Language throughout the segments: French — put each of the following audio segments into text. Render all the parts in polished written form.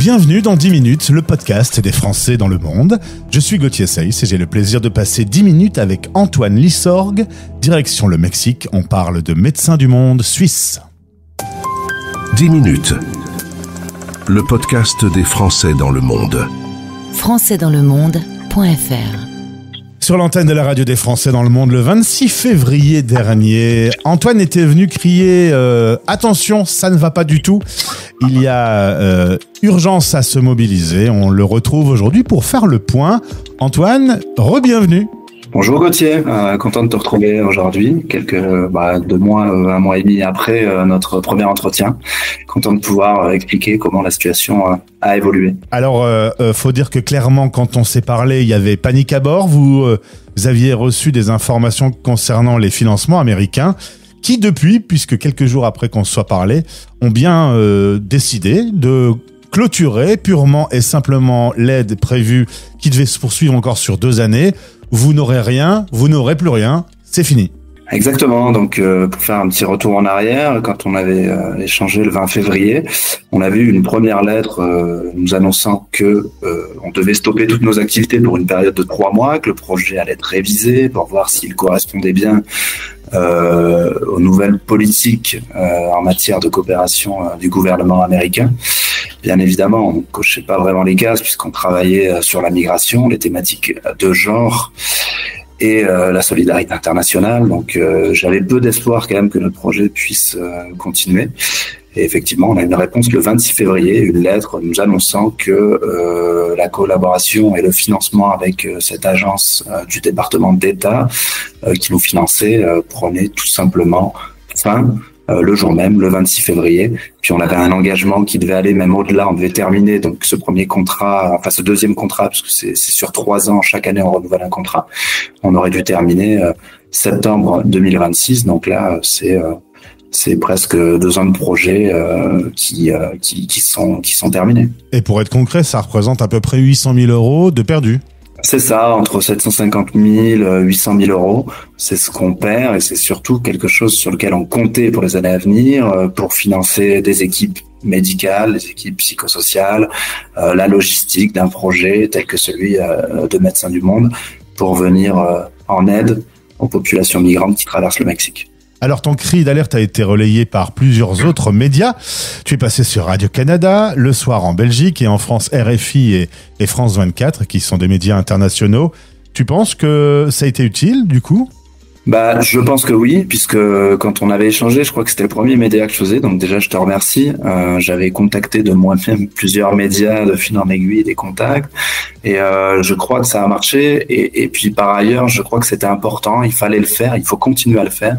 Bienvenue dans 10 minutes, le podcast des Français dans le monde. Je suis Gauthier Seyss et j'ai le plaisir de passer 10 minutes avec Antoine Lissorgue. Direction le Mexique, on parle de médecins du monde suisse. 10 minutes, le podcast des Français dans le monde. Françaisdanslemonde.fr. Sur l'antenne de la radio des Français dans le monde, le 26 février dernier, Antoine était venu crier attention, ça ne va pas du tout. Il y a urgence à se mobiliser. On le retrouve aujourd'hui pour faire le point. Antoine, re-bienvenue. Bonjour Gauthier, content de te retrouver aujourd'hui, un mois et demi après notre premier entretien. Content de pouvoir expliquer comment la situation a évolué. Alors, faut dire que clairement, quand on s'est parlé, il y avait panique à bord. Vous aviez reçu des informations concernant les financements américains qui, depuis, puisque quelques jours après qu'on se soit parlé, ont bien décidé de clôturer purement et simplement l'aide prévue qui devait se poursuivre encore sur 2 années. Vous n'aurez rien, vous n'aurez plus rien, c'est fini. Exactement, donc pour faire un petit retour en arrière, quand on avait échangé le 20 février, on avait eu une première lettre nous annonçant que on devait stopper toutes nos activités pour une période de 3 mois, que le projet allait être révisé pour voir s'il correspondait bien aux nouvelles politiques en matière de coopération du gouvernement américain. Bien évidemment, on ne cochait pas vraiment les cases puisqu'on travaillait sur la migration, les thématiques de genre et la solidarité internationale. Donc j'avais peu d'espoir quand même que notre projet puisse continuer. Et effectivement, on a une réponse le 26 février, une lettre nous annonçant que la collaboration et le financement avec cette agence du département d'État qui nous finançait prenait tout simplement fin le jour même, le 26 février. Puis on avait un engagement qui devait aller même au-delà. On devait terminer donc ce deuxième contrat, parce que c'est sur 3 ans, chaque année on renouvelle un contrat. On aurait dû terminer septembre 2026. Donc là, c'est presque 2 ans de projet qui sont terminés. Et pour être concret, ça représente à peu près 800 000 euros de perdus. C'est ça, entre 750 000 et 800 000 euros. C'est ce qu'on perd et c'est surtout quelque chose sur lequel on comptait pour les années à venir pour financer des équipes médicales, des équipes psychosociales, la logistique d'un projet tel que celui de Médecins du Monde pour venir en aide aux populations migrantes qui traversent le Mexique. Alors, ton cri d'alerte a été relayé par plusieurs autres médias. Tu es passé sur Radio-Canada, Le Soir en Belgique et en France RFI et France 24, qui sont des médias internationaux. Tu penses que ça a été utile, du coup ? Je pense que oui, puisque quand on avait échangé, je crois que c'était le premier média que je faisais, donc déjà je te remercie. J'avais contacté de moi-même plusieurs médias de fil en aiguille, des contacts, et je crois que ça a marché. Et puis par ailleurs, je crois que c'était important, il fallait le faire, il faut continuer à le faire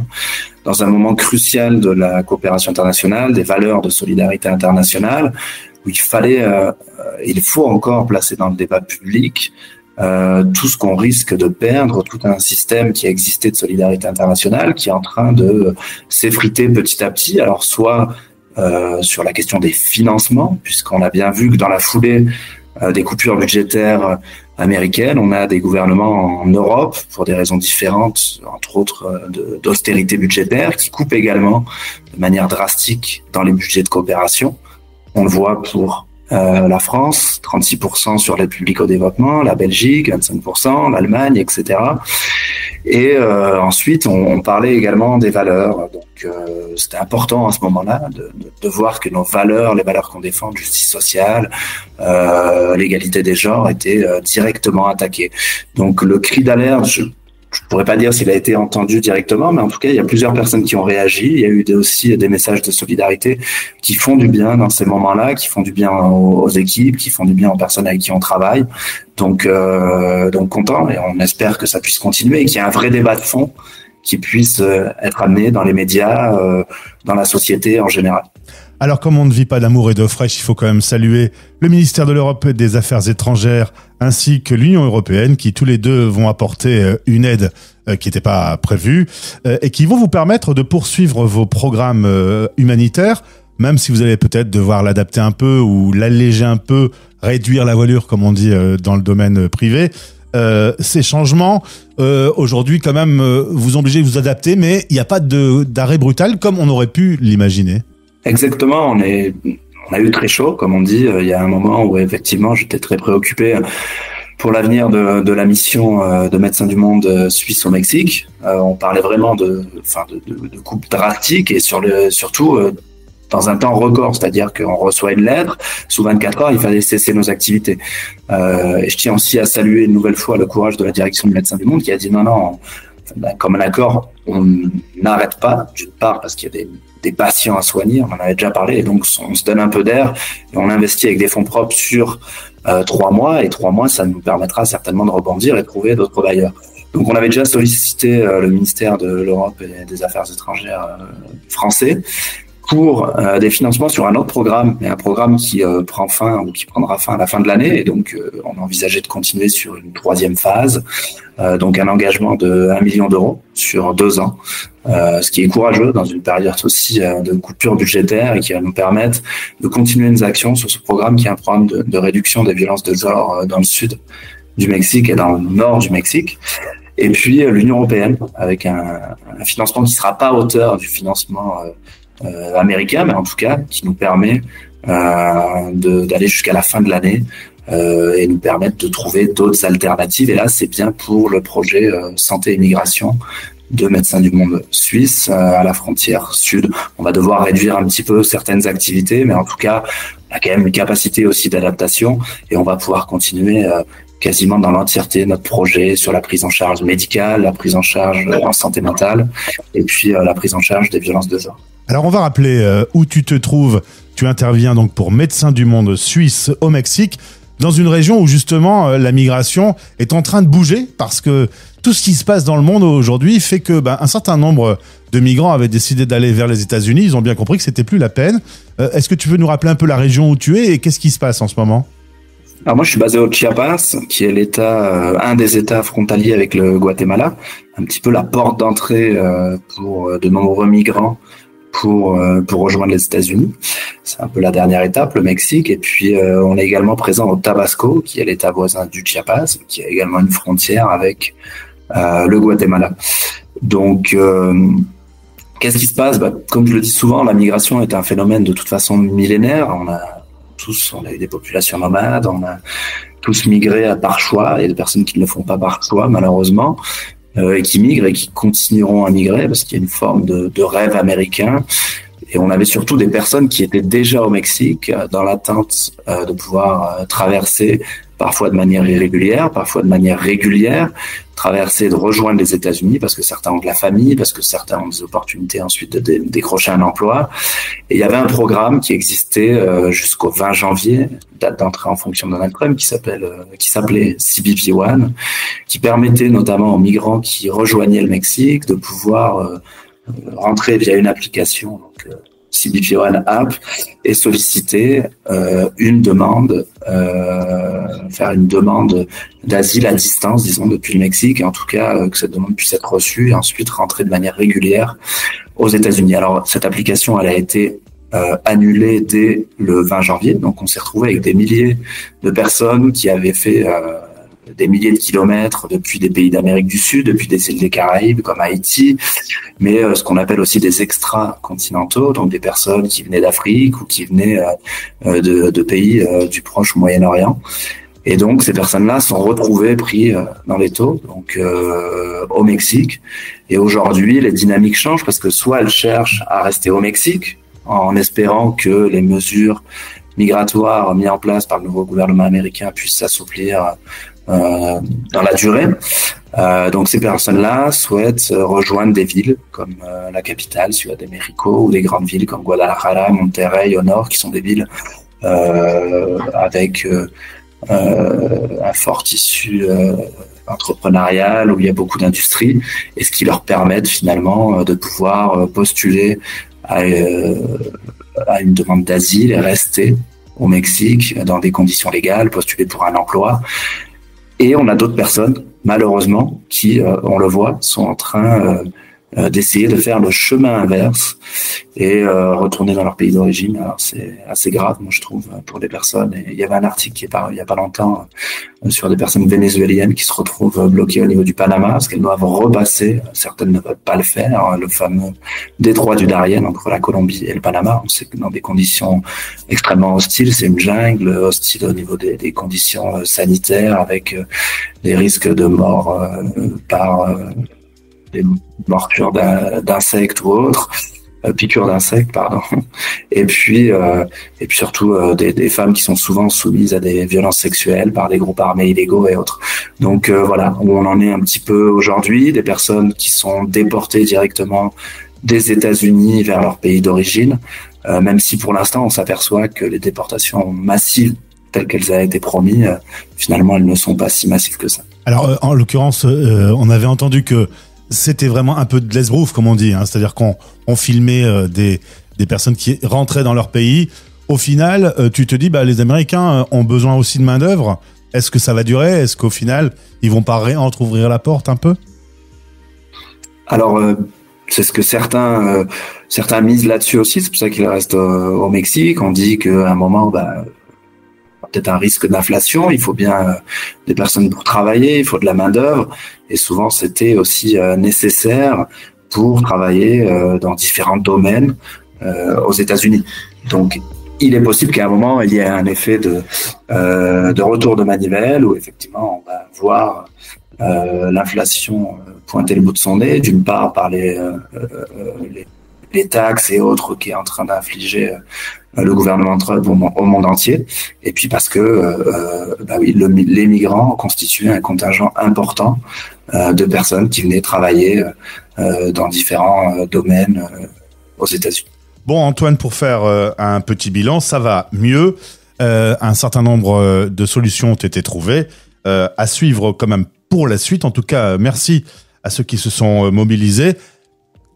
dans un moment crucial de la coopération internationale, des valeurs de solidarité internationale, où il faut encore placer dans le débat public tout ce qu'on risque de perdre, tout un système qui a existé de solidarité internationale, qui est en train de s'effriter petit à petit. Alors soit sur la question des financements, puisqu'on a bien vu que dans la foulée des coupures budgétaires américaines, on a des gouvernements en Europe, pour des raisons différentes, entre autres d'austérité budgétaire, qui coupent également de manière drastique dans les budgets de coopération. On le voit pour la France, 36% sur l'aide publique au développement, la Belgique, 25%, l'Allemagne, etc. Et ensuite, on parlait également des valeurs. Donc, c'était important à ce moment-là de voir que nos valeurs, les valeurs qu'on défend, justice sociale, l'égalité des genres, étaient directement attaquées. Donc, le cri d'alerte, je pourrais pas dire s'il a été entendu directement, mais en tout cas, il y a plusieurs personnes qui ont réagi. Il y a eu aussi des messages de solidarité qui font du bien dans ces moments-là, qui font du bien aux équipes, qui font du bien aux personnes avec qui on travaille. Donc content, et on espère que ça puisse continuer et qu'il y ait un vrai débat de fond qui puisse être amené dans les médias, dans la société en général. Alors, comme on ne vit pas d'amour et d'eau fraîche, il faut quand même saluer le ministère de l'Europe et des Affaires étrangères ainsi que l'Union européenne qui tous les deux vont apporter une aide qui n'était pas prévue et qui vont vous permettre de poursuivre vos programmes humanitaires, même si vous allez peut-être devoir l'adapter un peu ou l'alléger un peu, réduire la voilure comme on dit dans le domaine privé. Ces changements aujourd'hui quand même vous obligez de vous adapter, mais il n'y a pas d'arrêt brutal comme on aurait pu l'imaginer. Exactement, on a eu très chaud, comme on dit. Il y a un moment où effectivement j'étais très préoccupé pour l'avenir de la mission de Médecins du Monde suisse au Mexique. On parlait vraiment de coupes drastiques et surtout dans un temps record, c'est-à-dire qu'on reçoit une lettre, sous 24 heures, il fallait cesser nos activités. Et je tiens aussi à saluer une nouvelle fois le courage de la direction du Médecins du Monde qui a dit non, comme un accord, on n'arrête pas, d'une part parce qu'il y a des patients à soigner, on en avait déjà parlé, et donc on se donne un peu d'air et on investit avec des fonds propres sur 3 mois, et 3 mois, ça nous permettra certainement de rebondir et de trouver d'autres bailleurs. Donc on avait déjà sollicité le ministère de l'Europe et des Affaires étrangères français pour des financements sur un autre programme, mais un programme qui prend fin ou qui prendra fin à la fin de l'année, et donc on a envisagé de continuer sur une 3e phase, donc un engagement de 1 million d'euros sur 2 ans, ce qui est courageux dans une période aussi de coupure budgétaire et qui va nous permettre de continuer nos actions sur ce programme qui est un programme de réduction des violences de genre dans le sud du Mexique et dans le nord du Mexique. Et puis l'Union européenne avec un financement qui ne sera pas à hauteur du financement américain, mais en tout cas qui nous permet d'aller jusqu'à la fin de l'année et nous permettre de trouver d'autres alternatives. Et là, c'est bien pour le projet santé et migration de Médecins du Monde suisse à la frontière sud. On va devoir réduire un petit peu certaines activités, mais en tout cas, on a quand même une capacité aussi d'adaptation et on va pouvoir continuer quasiment dans l'entièreté notre projet sur la prise en charge médicale, la prise en charge en santé mentale et puis la prise en charge des violences de genre. Alors on va rappeler où tu te trouves. Tu interviens donc pour Médecins du Monde suisse au Mexique, dans une région où justement la migration est en train de bouger parce que tout ce qui se passe dans le monde aujourd'hui fait que un certain nombre de migrants avaient décidé d'aller vers les États-Unis. Ils ont bien compris que c'était plus la peine. Est-ce que tu veux nous rappeler un peu la région où tu es et qu'est-ce qui se passe en ce moment ? Alors moi, je suis basé au Chiapas, qui est un des États frontaliers avec le Guatemala, un petit peu la porte d'entrée pour de nombreux migrants pour rejoindre les États-Unis. C'est un peu la dernière étape, le Mexique. Et puis on est également présent au Tabasco, qui est l'État voisin du Chiapas, qui a également une frontière avec le Guatemala. Donc qu'est-ce qui se passe ? Comme je le dis souvent, la migration est un phénomène de toute façon millénaire. On a eu des populations nomades, on a tous migré par choix. Il y a des personnes qui ne le font pas par choix, malheureusement, et qui migrent et qui continueront à migrer parce qu'il y a une forme de rêve américain. Et on avait surtout des personnes qui étaient déjà au Mexique dans l'attente de pouvoir traverser, parfois de manière irrégulière, parfois de manière régulière, traverser, de rejoindre les États-Unis parce que certains ont de la famille, parce que certains ont des opportunités ensuite de décrocher un emploi. Et il y avait un programme qui existait jusqu'au 20 janvier, date d'entrée en fonction de Donald Trump, qui s'appelait CBP-1, qui permettait notamment aux migrants qui rejoignaient le Mexique de pouvoir rentrer via une application, donc CBP-1 App, et solliciter une demande, faire une demande d'asile à distance, disons, depuis le Mexique, et en tout cas que cette demande puisse être reçue et ensuite rentrer de manière régulière aux États-Unis. Alors cette application, elle a été annulée dès le 20 janvier, donc on s'est retrouvé avec des milliers de personnes qui avaient fait des milliers de kilomètres depuis des pays d'Amérique du Sud, depuis des îles des Caraïbes comme Haïti, mais ce qu'on appelle aussi des extra-continentaux, donc des personnes qui venaient d'Afrique ou qui venaient de pays du proche Moyen-Orient. Et donc ces personnes-là sont retrouvées pris dans les taux, donc au Mexique. Et aujourd'hui, les dynamiques changent parce que soit elles cherchent à rester au Mexique en espérant que les mesures migratoires mises en place par le nouveau gouvernement américain puissent s'assouplir dans la durée. Donc ces personnes-là souhaitent rejoindre des villes comme la capitale, Ciudad de México, ou des grandes villes comme Guadalajara, Monterrey au nord, qui sont des villes avec un fort tissu entrepreneurial où il y a beaucoup d'industries, et ce qui leur permet finalement de pouvoir postuler à une demande d'asile et rester au Mexique dans des conditions légales, postuler pour un emploi. Et on a d'autres personnes, malheureusement, qui, on le voit, sont en train d'essayer de faire le chemin inverse et retourner dans leur pays d'origine. Alors c'est assez grave, moi je trouve, pour les personnes. Et il y avait un article qui est paru il y a pas longtemps sur des personnes vénézuéliennes qui se retrouvent bloquées au niveau du Panama parce qu'elles doivent repasser. Certaines ne veulent pas le faire. Le fameux détroit du Darién entre la Colombie et le Panama. On sait que dans des conditions extrêmement hostiles, c'est une jungle hostile au niveau des conditions sanitaires avec des risques de mort par des morsures d'insectes ou autres. Piqûres d'insectes, pardon. Et puis surtout des femmes qui sont souvent soumises à des violences sexuelles par des groupes armés illégaux et autres. Donc voilà où on en est un petit peu aujourd'hui, des personnes qui sont déportées directement des États-Unis vers leur pays d'origine, même si pour l'instant on s'aperçoit que les déportations massives telles qu'elles avaient été promises, finalement elles ne sont pas si massives que ça. Alors en l'occurrence, on avait entendu que c'était vraiment un peu de l'esbrouf, comme on dit, hein. C'est-à-dire qu'on filmait des personnes qui rentraient dans leur pays. Au final, tu te dis, les Américains ont besoin aussi de main-d'œuvre. Est-ce que ça va durer ? Est-ce qu'au final, ils vont pas entrouvrir la porte un peu ? Alors, c'est ce que certains misent là-dessus aussi. C'est pour ça qu'ils restent au Mexique. On dit qu'à un moment, peut-être un risque d'inflation, il faut bien des personnes pour travailler, il faut de la main-d'œuvre, et souvent c'était aussi nécessaire pour travailler dans différents domaines aux États-Unis. Donc il est possible qu'à un moment il y ait un effet de retour de manivelle où effectivement on va voir l'inflation pointer le bout de son nez, d'une part par les taxes et autres qui est en train d'infliger le gouvernement Trump au monde entier, et puis parce que les migrants constituaient un contingent important de personnes qui venaient travailler dans différents domaines aux États-Unis. Bon Antoine, pour faire un petit bilan, ça va mieux. Un certain nombre de solutions ont été trouvées. À suivre quand même pour la suite. En tout cas, merci à ceux qui se sont mobilisés.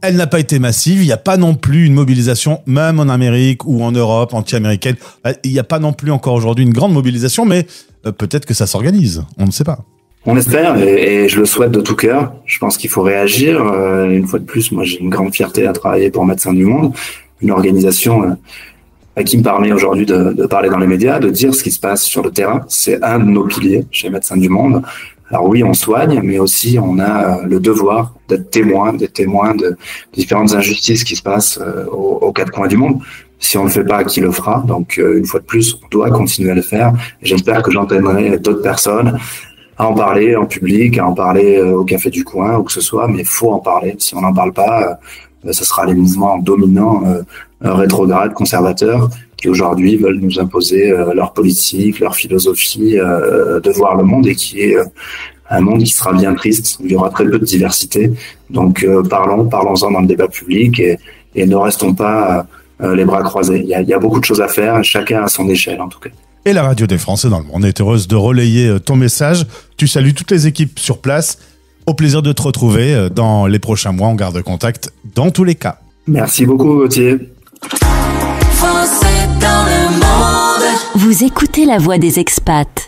Elle n'a pas été massive, il n'y a pas non plus une mobilisation, même en Amérique ou en Europe, anti-américaine. Il n'y a pas non plus encore aujourd'hui une grande mobilisation, mais peut-être que ça s'organise, on ne sait pas. On espère, et je le souhaite de tout cœur. Je pense qu'il faut réagir. Une fois de plus, moi j'ai une grande fierté à travailler pour Médecins du Monde, une organisation qui me permet aujourd'hui de parler dans les médias, de dire ce qui se passe sur le terrain. C'est un de nos piliers chez Médecins du Monde. Alors oui, on soigne, mais aussi on a le devoir d'être témoin de différentes injustices qui se passent aux quatre coins du monde. Si on ne le fait pas, qui le fera ? Donc une fois de plus, on doit continuer à le faire. Et j'espère que j'entraînerai d'autres personnes à en parler en public, à en parler au café du coin, où que ce soit, mais il faut en parler. Si on n'en parle pas, ce sera les mouvements dominants, rétrogrades, conservateurs, qui aujourd'hui veulent nous imposer leur politique, leur philosophie de voir le monde, et qui est un monde qui sera bien triste, où il y aura très peu de diversité. Donc parlons-en dans le débat public, et ne restons pas les bras croisés. Il y a beaucoup de choses à faire, chacun à son échelle en tout cas. Et la radio des Français dans le monde est heureuse de relayer ton message. Tu salues toutes les équipes sur place. Au plaisir de te retrouver dans les prochains mois. On garde contact dans tous les cas. Merci beaucoup, Gauthier. Français dans le monde. Vous écoutez la voix des expats.